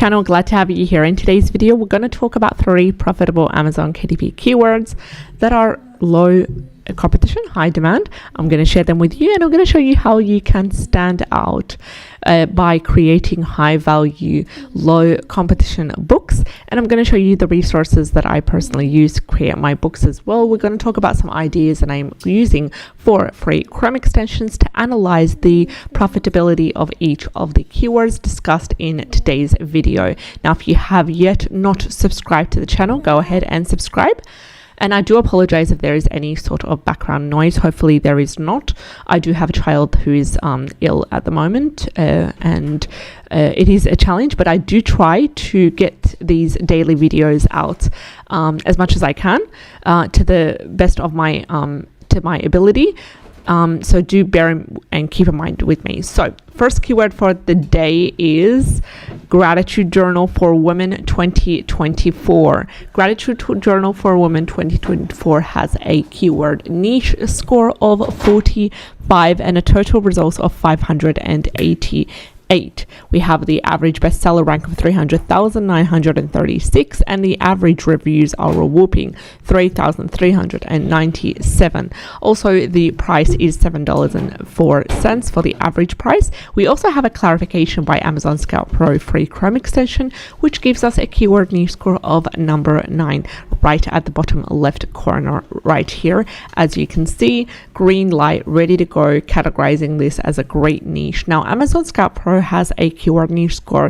channel. Glad to have you here. In today's video, we're going to talk about 3 profitable Amazon KDP keywords that are low competition, high demand. I'm going to share them with you, and I'm going to show you how you can stand out by creating high value, low competition books. And I'm going to show you the resources that I personally use to create my books as well. We're going to talk about some ideas that I'm using for free Chrome extensions to analyze the profitability of each of the keywords discussed in today's video. Now, if you have yet not subscribed to the channel, go ahead and subscribe. And I do apologize if there is any sort of background noise. Hopefully there is not. I do have a child who is ill at the moment, and it is a challenge, but I do try to get these daily videos out as much as I can to the best of my ability. So do bear and keep in mind with me. So first keyword for the day is Gratitude Journal for Women 2024. Gratitude Journal for Women 2024 has a keyword niche score of 45 and a total results of 588. We have the average bestseller rank of 300,936, and the average reviews are a whooping 3,397. Also, the price is $7.04 for the average price. We also have a clarification by Amazon Scout Pro free Chrome extension, which gives us a keyword niche score of number 9 right at the bottom left corner right here. As you can see, green light ready to go, categorizing this as a great niche. Now, Amazon Scout Pro has a keyword niche score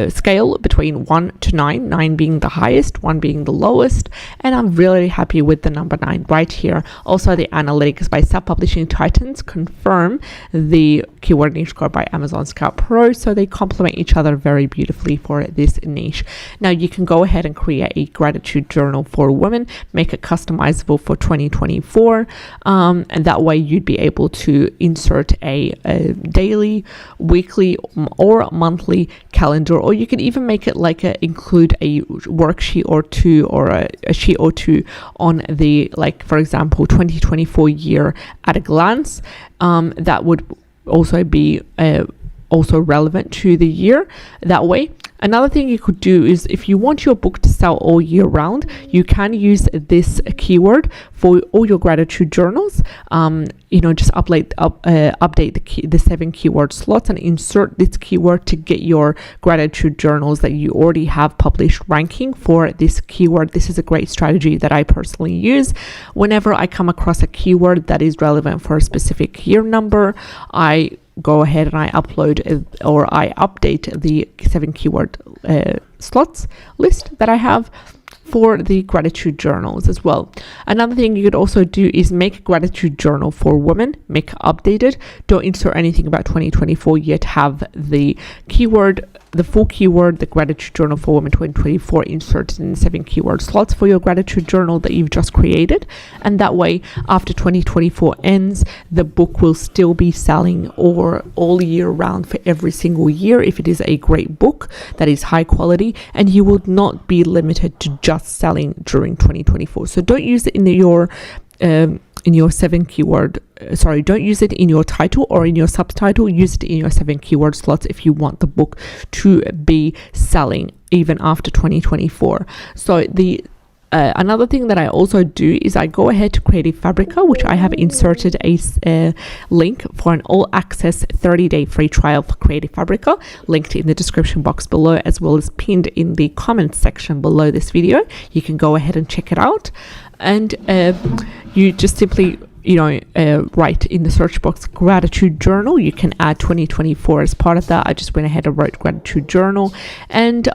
scale between 1 to 9, 9 being the highest, 1 being the lowest, and I'm really happy with the number 9 right here. Also, the analytics by Self-Publishing Titans confirm the keyword niche score by Amazon Scout Pro, so they complement each other very beautifully for this niche. Now, you can go ahead and create a gratitude journal for women, make it customizable for 2024, and that way you'd be able to insert a daily, weekly, or monthly calendar, or you can even make it like include a worksheet or two, or a sheet or two on the, like, for example, 2024 year at a glance. That would also be also relevant to the year that way. Another thing you could do is, if you want your book to sell all year round, you can use this keyword for all your gratitude journals. Just update the 7 keyword slots and insert this keyword to get your gratitude journals that you already have published ranking for this keyword. This is a great strategy that I personally use. Whenever I come across a keyword that is relevant for a specific year number, I go ahead and I upload or I update the 7 keyword slots list that I have for the gratitude journals as well. Another thing you could also do is make a gratitude journal for women, make it updated. Don't insert anything about 2024 yet. Have the keyword, the full keyword, the gratitude journal for women 2024 inserted in 7 keyword slots for your gratitude journal that you've just created. And that way, after 2024 ends, the book will still be selling all year round for every single year if it is a great book that is high quality, and you will not be limited to just selling during 2024. So don't use it in your 7 keyword, don't use it in your title or in your subtitle. Use it in your 7 keyword slots if you want the book to be selling even after 2024. So another thing that I also do is I go ahead to create a Fabrica, which I have inserted a link for an all-access 30-day free trial for Creative Fabrica, linked in the description box below, as well as pinned in the comments section below this video. You can go ahead and check it out, and you just simply write in the search box gratitude journal. You can add 2024 as part of that. I just went ahead and wrote gratitude journal, and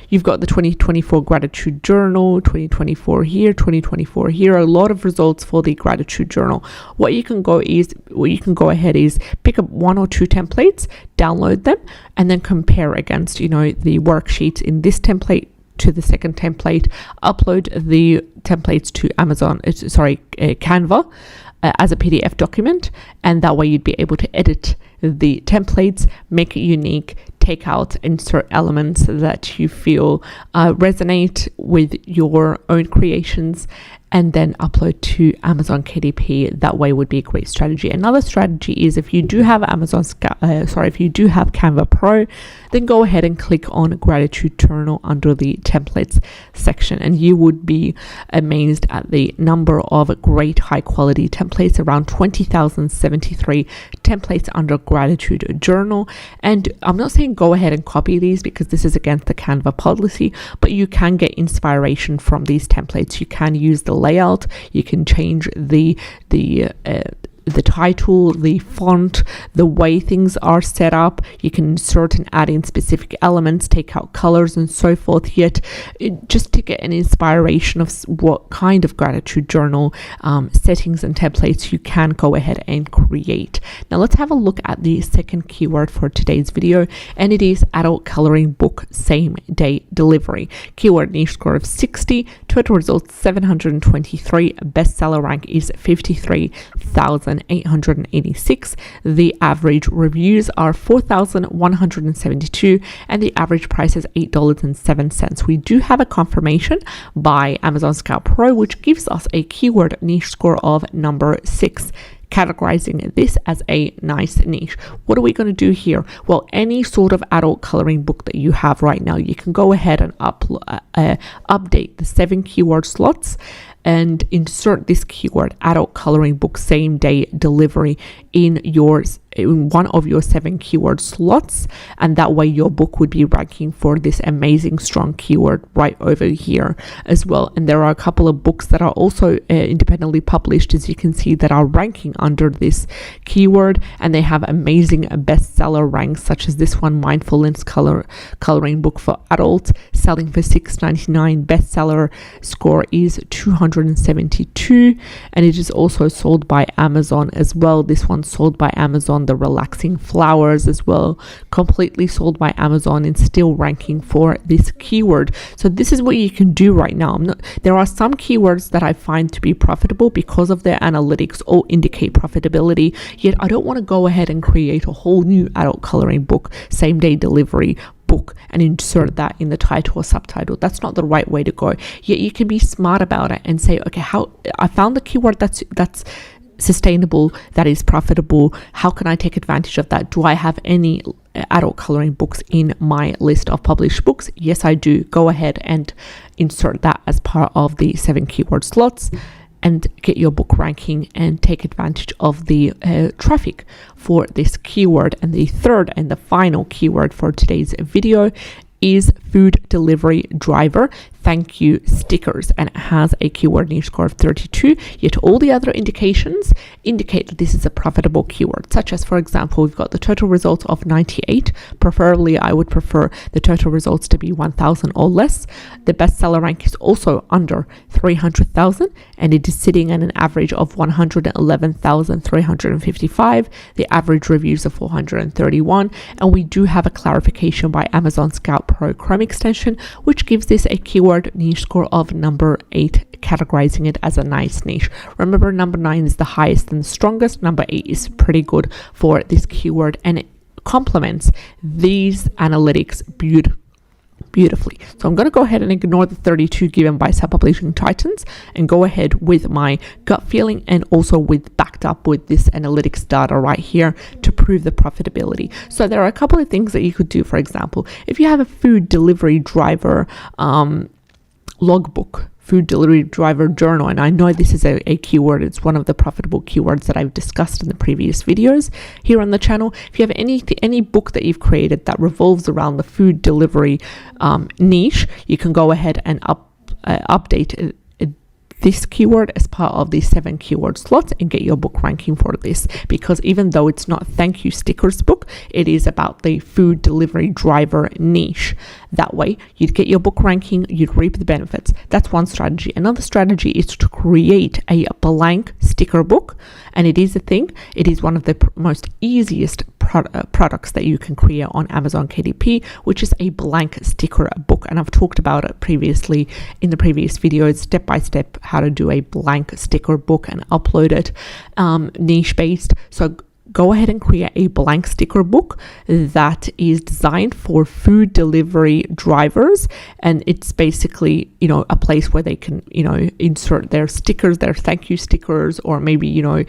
you've got the 2024 gratitude journal, 2024 here, 2024 here, a lot of results for the gratitude journal. What you can go ahead is pick up 1 or 2 templates, download them, and then compare against the worksheets in this template to the second template, upload the templates to Canva as a PDF document, and that way you'd be able to edit the templates, make it unique, take out, insert elements that you feel resonate with your own creations, and then upload to Amazon KDP. That way would be a great strategy. Another strategy is if you do have if you do have Canva Pro, then go ahead and click on Gratitude Journal under the templates section, and you would be amazed at the number of great high quality templates, around 20,073 templates under Gratitude Journal. And I'm not saying go ahead and copy these because this is against the Canva policy, but you can get inspiration from these templates. You can use the layout, you can change the title, the font, the way things are set up. You can insert and add in specific elements, take out colors and so forth, just to get an inspiration of what kind of gratitude journal settings and templates you can go ahead and create. Now let's have a look at the second keyword for today's video, and it is adult coloring book same day delivery. Keyword niche score of 60, total results 723, bestseller rank is 53,886. The average reviews are 4,172, and the average price is $8.07. We do have a confirmation by Amazon Scout Pro, which gives us a keyword niche score of number 6, categorizing this as a nice niche. What are we going to do here? Well, any sort of adult coloring book that you have right now, you can go ahead and update the 7 keyword slots and insert this keyword adult coloring book same day delivery in one of your 7 keyword slots, and that way your book would be ranking for this amazing strong keyword right over here as well. And there are a couple of books that are also independently published, as you can see, that are ranking under this keyword, and they have amazing bestseller ranks, such as this one, Mindfulness Coloring Book for Adults, selling for $6.99. Bestseller score is 272, and it is also sold by Amazon as well. This one's sold by Amazon. The Relaxing Flowers as well, completely sold by Amazon and still ranking for this keyword. So this is what you can do right now. There are some keywords that I find to be profitable because of their analytics or indicate profitability, yet I don't want to go ahead and create a whole new adult coloring book same day delivery book and insert that in the title or subtitle. That's not the right way to go. Yet you can be smart about it and say, okay, how I found the keyword that's sustainable, that is profitable. How can I take advantage of that? Do I have any adult coloring books in my list of published books? Yes, I do. Go ahead and insert that as part of the 7 keyword slots and get your book ranking and take advantage of the traffic for this keyword. And the third and the final keyword for today's video is food delivery driver thank you stickers, and it has a keyword niche score of 32, yet all the other indications indicate that this is a profitable keyword, such as, for example, we've got the total results of 98. Preferably, I would prefer the total results to be 1,000 or less. The bestseller rank is also under 300,000, and it is sitting at an average of 111,355. The average reviews are 431, and we do have a clarification by Amazon Scout Pro Chrome extension, which gives this a keyword niche score of number 8, categorizing it as a nice niche. Remember, number 9 is the highest and the strongest. Number 8 is pretty good for this keyword, and it complements these analytics beautifully. So I'm going to go ahead and ignore the 32 given by Self-Publishing Titans and go ahead with my gut feeling, and also backed up with this analytics data right here to prove the profitability. So there are a couple of things that you could do. For example, if you have a food delivery driver logbook, food delivery driver journal, and I know this is a keyword, it's one of the profitable keywords that I've discussed in the previous videos here on the channel. If you have any book that you've created that revolves around the food delivery niche, you can go ahead and update this keyword as part of the 7 keyword slots and get your book ranking for this, because even though it's not thank you stickers book, it is about the food delivery driver niche. That way you'd get your book ranking, you'd reap the benefits. That's one strategy. Another strategy is to create a blank sticker book, and it is a thing. It is one of the most easiest products that you can create on Amazon KDP, which is a blank sticker book, and I've talked about it previously in the previous videos, step by step, how to do a blank sticker book and upload it, niche based. So go ahead and create a blank sticker book that is designed for food delivery drivers, and it's basically, you know, a place where they can, you know, insert their stickers, their thank you stickers, or maybe, you know,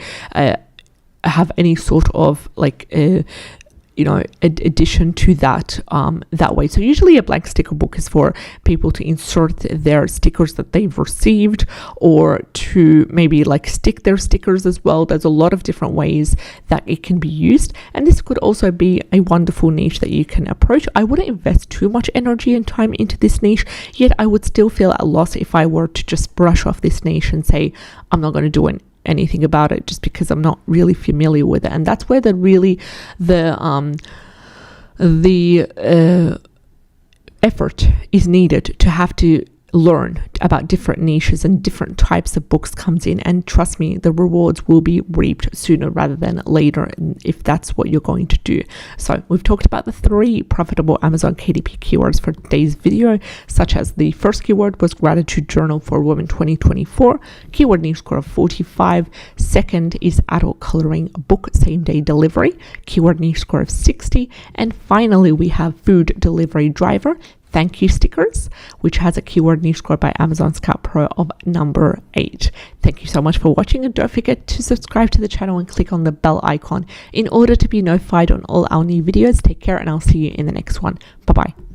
have any sort of like you know, addition to that that way. So usually a blank sticker book is for people to insert their stickers that they've received, or to maybe like stick their stickers as well. There's a lot of different ways that it can be used, and this could also be a wonderful niche that you can approach. I wouldn't invest too much energy and time into this niche, yet I would still feel at a loss if I were to just brush off this niche and say I'm not going to do anything about it, just because I'm not really familiar with it. And that's where the effort is needed to have to learn about different niches and different types of books comes in. And trust me, the rewards will be reaped sooner rather than later if that's what you're going to do. So we've talked about the 3 profitable Amazon KDP keywords for today's video, such as the first keyword was Gratitude Journal for Women 2024, keyword niche score of 45. Second is adult coloring book same day delivery, keyword niche score of 60. And finally, we have food delivery driver thank you stickers, which has a keyword niche score by Amazon Scout Pro of number 8. Thank you so much for watching, and don't forget to subscribe to the channel and click on the bell icon in order to be notified on all our new videos. Take care, and I'll see you in the next one. Bye bye.